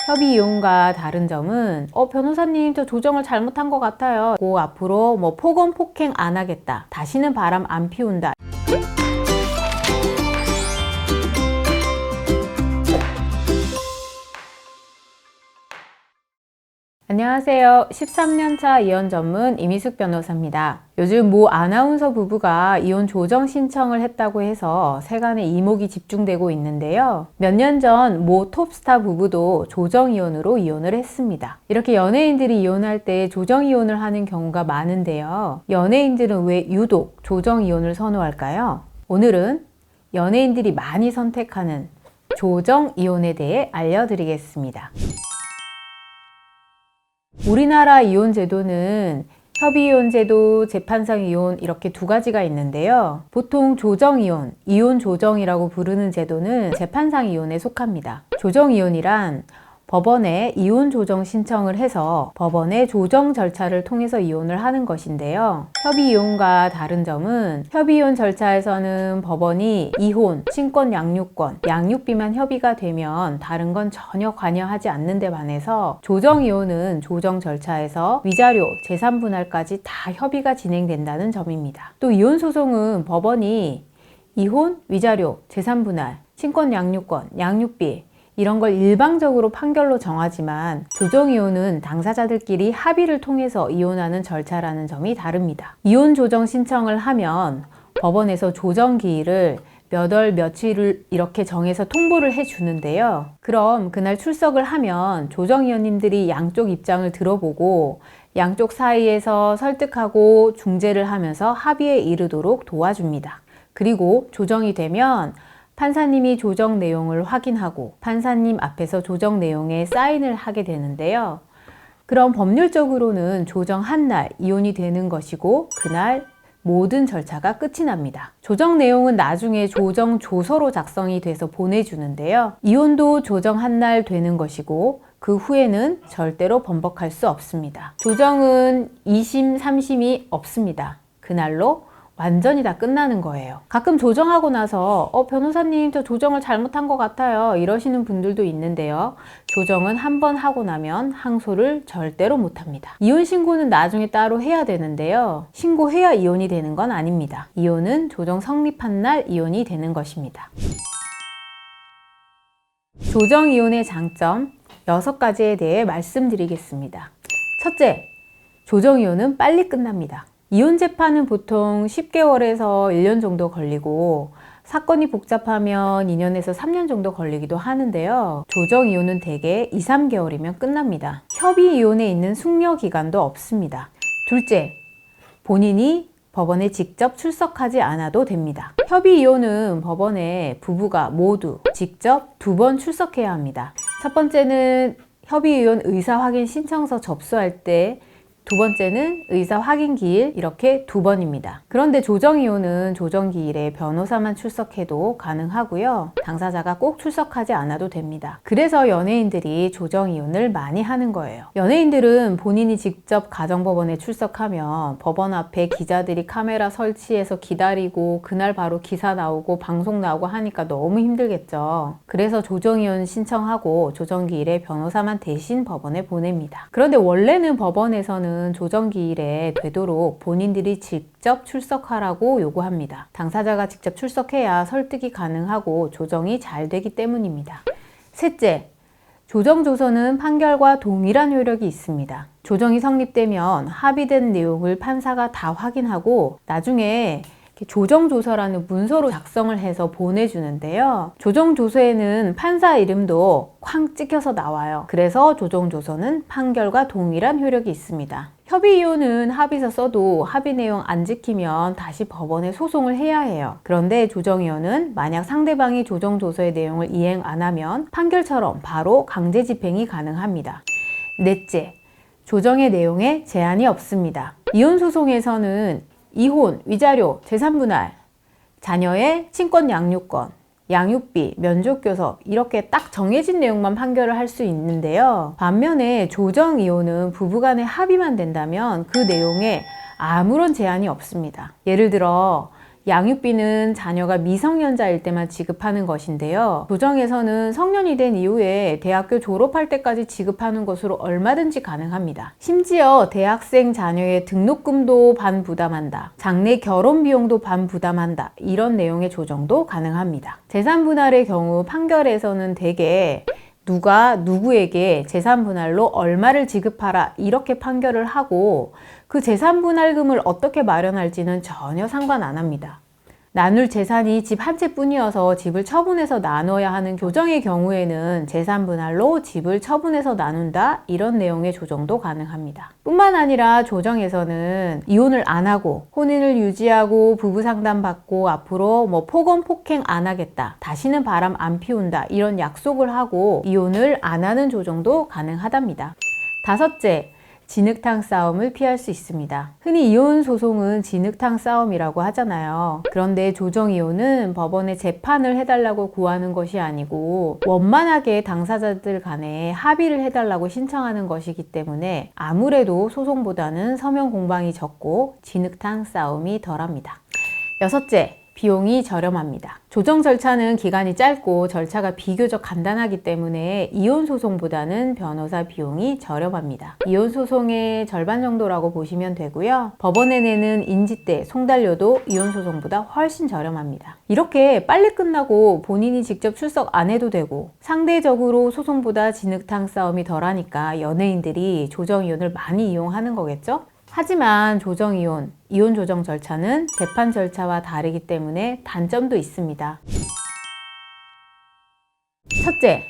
협의이혼과 다른 점은 변호사님 저 조정을 잘못한 것 같아요. 앞으로 폭언 폭행 안 하겠다. 다시는 바람 안 피운다. 안녕하세요. 13년차 이혼 전문 이미숙 변호사입니다. 요즘 모 아나운서 부부가 이혼 조정 신청을 했다고 해서 세간의 이목이 집중되고 있는데요. 몇 년 전 모 톱스타 부부도 조정 이혼으로 이혼을 했습니다. 이렇게 연예인들이 이혼할 때 조정 이혼을 하는 경우가 많은데요. 연예인들은 왜 유독 조정 이혼을 선호할까요? 오늘은 연예인들이 많이 선택하는 조정 이혼에 대해 알려드리겠습니다. 우리나라 이혼 제도는 협의이혼 제도, 재판상 이혼 이렇게 두 가지가 있는데요. 보통 조정이혼, 이혼 조정이라고 부르는 제도는 재판상 이혼에 속합니다. 조정이혼이란 법원에 이혼 조정 신청을 해서 법원의 조정 절차를 통해서 이혼을 하는 것인데요. 협의이혼과 다른 점은 협의이혼 절차에서는 법원이 이혼, 친권 양육권, 양육비만 협의가 되면 다른 건 전혀 관여하지 않는 데 반해서 조정이혼은 조정 절차에서 위자료, 재산분할까지 다 협의가 진행된다는 점입니다. 또 이혼소송은 법원이 이혼, 위자료, 재산분할, 친권 양육권, 양육비 이런 걸 일방적으로 판결로 정하지만 조정이혼은 당사자들끼리 합의를 통해서 이혼하는 절차라는 점이 다릅니다. 이혼 조정 신청을 하면 법원에서 조정 기일을 몇 월 며칠을 이렇게 정해서 통보를 해주는데요. 그럼 그날 출석을 하면 조정이혼님들이 양쪽 입장을 들어보고 양쪽 사이에서 설득하고 중재를 하면서 합의에 이르도록 도와줍니다. 그리고 조정이 되면 판사님이 조정 내용을 확인하고 판사님 앞에서 조정 내용에 사인을 하게 되는데요. 그럼 법률적으로는 조정 한 날 이혼이 되는 것이고 그날 모든 절차가 끝이 납니다. 조정 내용은 나중에 조정 조서로 작성이 돼서 보내주는데요. 이혼도 조정 한 날 되는 것이고 그 후에는 절대로 번복할 수 없습니다. 조정은 2심, 3심이 없습니다. 그날로 완전히 다 끝나는 거예요. 가끔 조정하고 나서 변호사님 저 조정을 잘못한 것 같아요 이러시는 분들도 있는데요. 조정은 한 번 하고 나면 항소를 절대로 못합니다. 이혼 신고는 나중에 따로 해야 되는데요. 신고해야 이혼이 되는 건 아닙니다. 이혼은 조정 성립한 날 이혼이 되는 것입니다. 조정 이혼의 장점 6가지에 대해 말씀드리겠습니다. 첫째, 조정 이혼은 빨리 끝납니다. 이혼 재판은 보통 10개월에서 1년 정도 걸리고 사건이 복잡하면 2년에서 3년 정도 걸리기도 하는데요. 조정 이혼은 대개 2, 3개월이면 끝납니다. 협의 이혼에 있는 숙려 기간도 없습니다. 둘째, 본인이 법원에 직접 출석하지 않아도 됩니다. 협의 이혼은 법원에 부부가 모두 직접 2번 출석해야 합니다. 첫 번째는 협의 이혼 의사 확인 신청서 접수할 때, 두 번째는 의사 확인 기일 이렇게 2번입니다. 그런데 조정이혼은 조정기일에 변호사만 출석해도 가능하고요. 당사자가 꼭 출석하지 않아도 됩니다. 그래서 연예인들이 조정이혼을 많이 하는 거예요. 연예인들은 본인이 직접 가정법원에 출석하면 법원 앞에 기자들이 카메라 설치해서 기다리고 그날 바로 기사 나오고 방송 나오고 하니까 너무 힘들겠죠. 그래서 조정이혼 신청하고 조정기일에 변호사만 대신 법원에 보냅니다. 그런데 원래는 법원에서는 조정기일에 되도록 본인들이 직접 출석하라고 요구합니다. 당사자가 직접 출석해야 설득이 가능하고 조정이 잘 되기 때문입니다. 셋째, 조정조서는 판결과 동일한 효력이 있습니다. 조정이 성립되면 합의된 내용을 판사가 다 확인하고 나중에 조정조서라는 문서로 작성을 해서 보내주는데요. 조정조서에는 판사 이름도 쾅 찍혀서 나와요. 그래서 조정조서는 판결과 동일한 효력이 있습니다. 협의이혼은 합의서 써도 합의 내용 안 지키면 다시 법원에 소송을 해야 해요. 그런데 조정이혼은 만약 상대방이 조정조서의 내용을 이행 안 하면 판결처럼 바로 강제 집행이 가능합니다. 넷째, 조정의 내용에 제한이 없습니다. 이혼소송에서는 이혼, 위자료, 재산분할, 자녀의 친권 양육권, 양육비, 면족교섭 이렇게 딱 정해진 내용만 판결을 할 수 있는데요. 반면에 조정이혼은 부부간의 합의만 된다면 그 내용에 아무런 제한이 없습니다. 예를 들어 양육비는 자녀가 미성년자일 때만 지급하는 것인데요. 조정에서는 성년이 된 이후에 대학교 졸업할 때까지 지급하는 것으로 얼마든지 가능합니다. 심지어 대학생 자녀의 등록금도 반부담한다, 장래 결혼 비용도 반부담한다, 이런 내용의 조정도 가능합니다. 재산 분할의 경우 판결에서는 대개 누가 누구에게 재산 분할로 얼마를 지급하라 이렇게 판결을 하고 그 재산 분할금을 어떻게 마련할지는 전혀 상관 안 합니다. 나눌 재산이 집 한 채뿐이어서 집을 처분해서 나눠야 하는 조정의 경우에는 재산 분할로 집을 처분해서 나눈다, 이런 내용의 조정도 가능합니다. 뿐만 아니라 조정에서는 이혼을 안 하고 혼인을 유지하고 부부 상담 받고 앞으로 폭언 폭행 안 하겠다, 다시는 바람 안 피운다, 이런 약속을 하고 이혼을 안 하는 조정도 가능하답니다. 다섯째, 진흙탕 싸움을 피할 수 있습니다. 흔히 이혼 소송은 진흙탕 싸움이라고 하잖아요. 그런데 조정이혼은 법원에 재판을 해달라고 구하는 것이 아니고 원만하게 당사자들 간에 합의를 해달라고 신청하는 것이기 때문에 아무래도 소송보다는 서면 공방이 적고 진흙탕 싸움이 덜합니다. 여섯째, 비용이 저렴합니다. 조정 절차는 기간이 짧고 절차가 비교적 간단하기 때문에 이혼 소송보다는 변호사 비용이 저렴합니다. 이혼 소송의 절반 정도라고 보시면 되고요. 법원에 내는 인지대, 송달료도 이혼 소송보다 훨씬 저렴합니다. 이렇게 빨리 끝나고 본인이 직접 출석 안 해도 되고 상대적으로 소송보다 진흙탕 싸움이 덜하니까 연예인들이 조정 이혼을 많이 이용하는 거겠죠? 하지만 조정이혼, 이혼 조정 절차는 재판 절차와 다르기 때문에 단점도 있습니다. 첫째,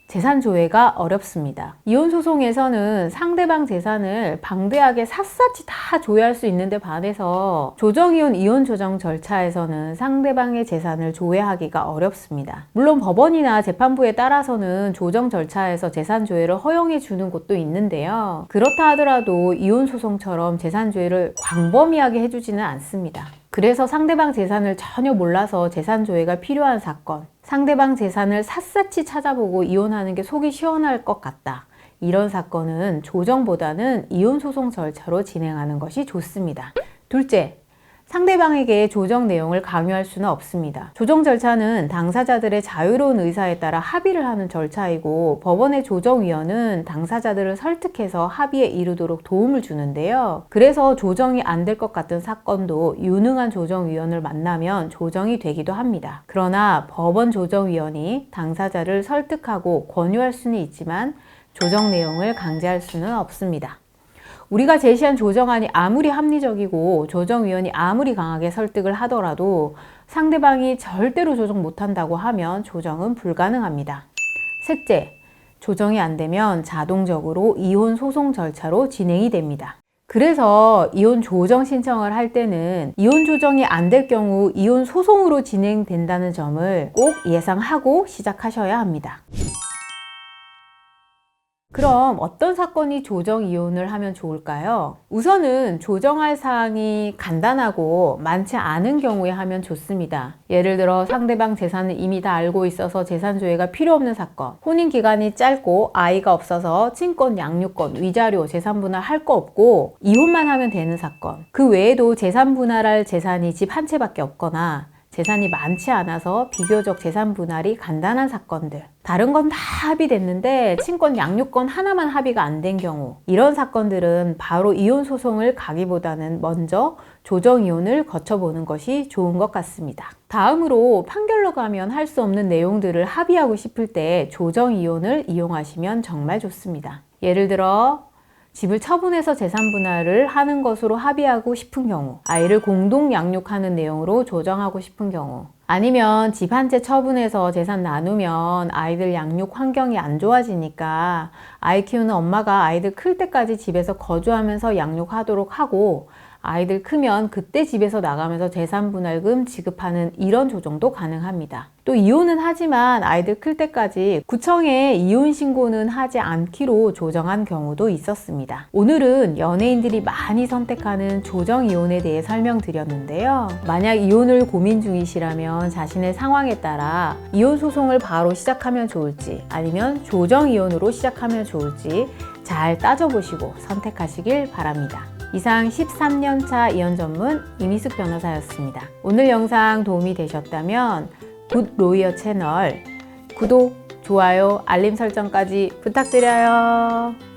재산 조회가 어렵습니다. 이혼 소송에서는 상대방 재산을 방대하게 샅샅이 다 조회할 수 있는데 반해서 조정이혼, 이혼 조정 절차에서는 상대방의 재산을 조회하기가 어렵습니다. 물론 법원이나 재판부에 따라서는 조정 절차에서 재산 조회를 허용해 주는 곳도 있는데요. 그렇다 하더라도 이혼 소송처럼 재산 조회를 광범위하게 해주지는 않습니다. 그래서 상대방 재산을 전혀 몰라서 재산 조회가 필요한 사건, 상대방 재산을 샅샅이 찾아보고 이혼하는 게 속이 시원할 것 같다, 이런 사건은 조정보다는 이혼 소송 절차로 진행하는 것이 좋습니다. 둘째, 상대방에게 조정 내용을 강요할 수는 없습니다. 조정 절차는 당사자들의 자유로운 의사에 따라 합의를 하는 절차이고 법원의 조정위원은 당사자들을 설득해서 합의에 이르도록 도움을 주는데요. 그래서 조정이 안 될 것 같은 사건도 유능한 조정위원을 만나면 조정이 되기도 합니다. 그러나 법원 조정위원이 당사자를 설득하고 권유할 수는 있지만 조정 내용을 강제할 수는 없습니다. 우리가 제시한 조정안이 아무리 합리적이고 조정위원이 아무리 강하게 설득을 하더라도 상대방이 절대로 조정 못한다고 하면 조정은 불가능합니다. 셋째, 조정이 안 되면 자동적으로 이혼 소송 절차로 진행이 됩니다. 그래서 이혼 조정 신청을 할 때는 이혼 조정이 안 될 경우 이혼 소송으로 진행된다는 점을 꼭 예상하고 시작하셔야 합니다. 그럼 어떤 사건이 조정 이혼을 하면 좋을까요? 우선은 조정할 사항이 간단하고 많지 않은 경우에 하면 좋습니다. 예를 들어 상대방 재산을 이미 다 알고 있어서 재산 조회가 필요 없는 사건, 혼인 기간이 짧고 아이가 없어서 친권, 양육권, 위자료, 재산 분할 할 거 없고 이혼만 하면 되는 사건, 그 외에도 재산 분할할 재산이 집 한 채밖에 없거나 재산이 많지 않아서 비교적 재산 분할이 간단한 사건들, 다른 건 다 합의됐는데 친권, 양육권 하나만 합의가 안 된 경우, 이런 사건들은 바로 이혼 소송을 가기보다는 먼저 조정 이혼을 거쳐보는 것이 좋은 것 같습니다. 다음으로 판결로 가면 할 수 없는 내용들을 합의하고 싶을 때 조정 이혼을 이용하시면 정말 좋습니다. 예를 들어 집을 처분해서 재산 분할을 하는 것으로 합의하고 싶은 경우, 아이를 공동 양육하는 내용으로 조정하고 싶은 경우, 아니면 집 한 채 처분해서 재산 나누면 아이들 양육 환경이 안 좋아지니까 아이 키우는 엄마가 아이들 클 때까지 집에서 거주하면서 양육하도록 하고 아이들 크면 그때 집에서 나가면서 재산 분할금 지급하는 이런 조정도 가능합니다. 또 이혼은 하지만 아이들 클 때까지 구청에 이혼 신고는 하지 않기로 조정한 경우도 있었습니다. 오늘은 연예인들이 많이 선택하는 조정 이혼에 대해 설명드렸는데요. 만약 이혼을 고민 중이시라면 자신의 상황에 따라 이혼 소송을 바로 시작하면 좋을지 아니면 조정 이혼으로 시작하면 좋을지 잘 따져보시고 선택하시길 바랍니다. 이상 13년차 이혼 전문 이미숙 변호사였습니다. 오늘 영상 도움이 되셨다면 굿 로이어 채널 구독, 좋아요, 알림 설정까지 부탁드려요.